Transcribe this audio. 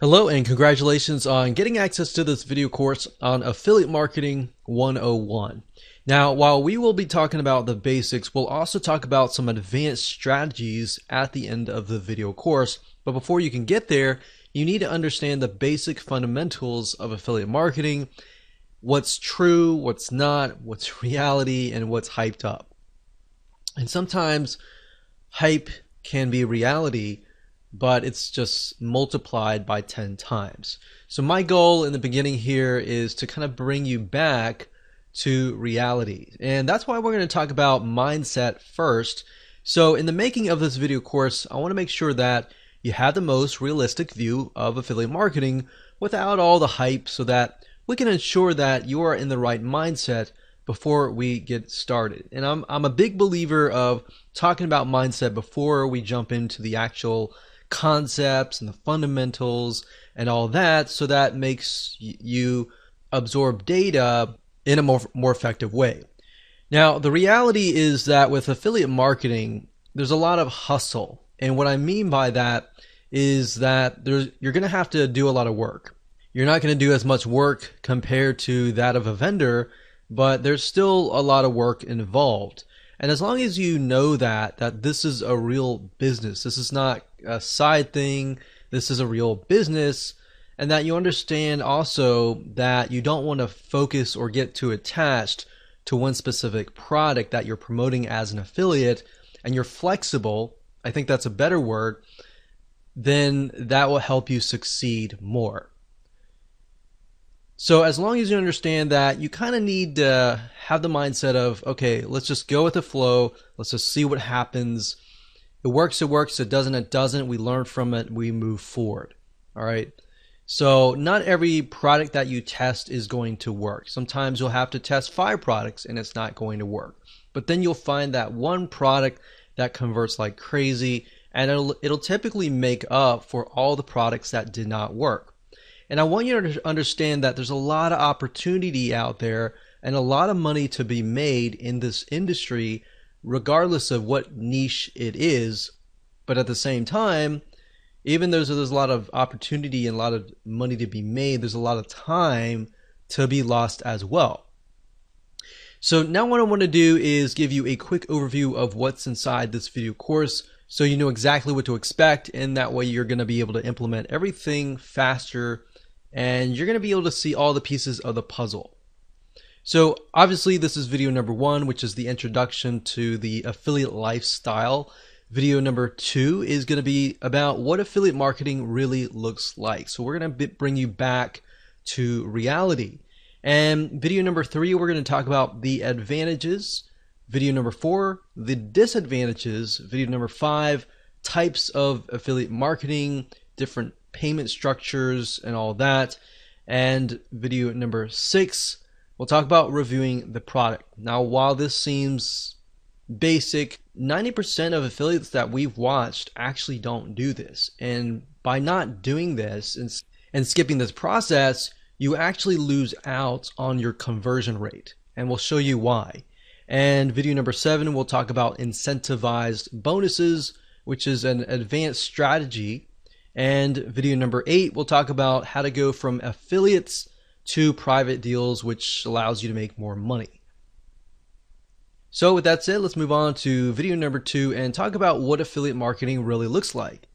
Hello and congratulations on getting access to this video course on Affiliate Marketing 101. Now, while we will be talking about the basics, we'll also talk about some advanced strategies at the end of the video course. But before you can get there, you need to understand the basic fundamentals of affiliate marketing, what's true, what's not, what's reality, and what's hyped up. And sometimes hype can be reality, but it's just multiplied by 10 times. So my goal in the beginning here is to kind of bring you back to reality. And that's why we're going to talk about mindset first. So in the making of this video course, I want to make sure that you have the most realistic view of affiliate marketing without all the hype, so that we can ensure that you are in the right mindset before we get started. And I'm a big believer of talking about mindset before we jump into the actual concepts and the fundamentals and all that, so that makes you absorb data in a more effective way. Now, the reality is that with affiliate marketing, there's a lot of hustle. And what I mean by that is that you're going to have to do a lot of work. You're not going to do as much work compared to that of a vendor, but there's still a lot of work involved. And as long as you know that this is a real business, this is not a side thing, this is a real business, and that you understand also that you don't want to focus or get too attached to one specific product that you're promoting as an affiliate, and you're flexible, I think that's a better word, then that will help you succeed more. So as long as you understand that, you kind of need to have the mindset of, okay, let's just go with the flow. Let's just see what happens. It works, it doesn't, it doesn't. We learn from it, we move forward. All right. So not every product that you test is going to work. Sometimes you'll have to test 5 products and it's not going to work. But then you'll find that one product that converts like crazy, and it'll typically make up for all the products that did not work. And I want you to understand that there's a lot of opportunity out there and a lot of money to be made in this industry, regardless of what niche it is. But at the same time, even though there's a lot of opportunity and a lot of money to be made, there's a lot of time to be lost as well. So now what I want to do is give you a quick overview of what's inside this video course, so you know exactly what to expect, and that way you're going to be able to implement everything faster, and you're going to be able to see all the pieces of the puzzle. So obviously this is video number 1, which is the introduction to the affiliate lifestyle. Video number 2 is going to be about what affiliate marketing really looks like. So we're going to bring you back to reality. And video number 3, we're going to talk about the advantages. Video number 4, the disadvantages. Video number 5, types of affiliate marketing, different payment structures and all that. And video number 6, we'll talk about reviewing the product. Now, while this seems basic, 90% of affiliates that we've watched actually don't do this. And by not doing this and skipping this process, you actually lose out on your conversion rate. And we'll show you why. And video number 7, we'll talk about incentivized bonuses, which is an advanced strategy. And video number 8, we'll talk about how to go from affiliates to private deals, which allows you to make more money. So with that said, let's move on to video number 2 and talk about what affiliate marketing really looks like.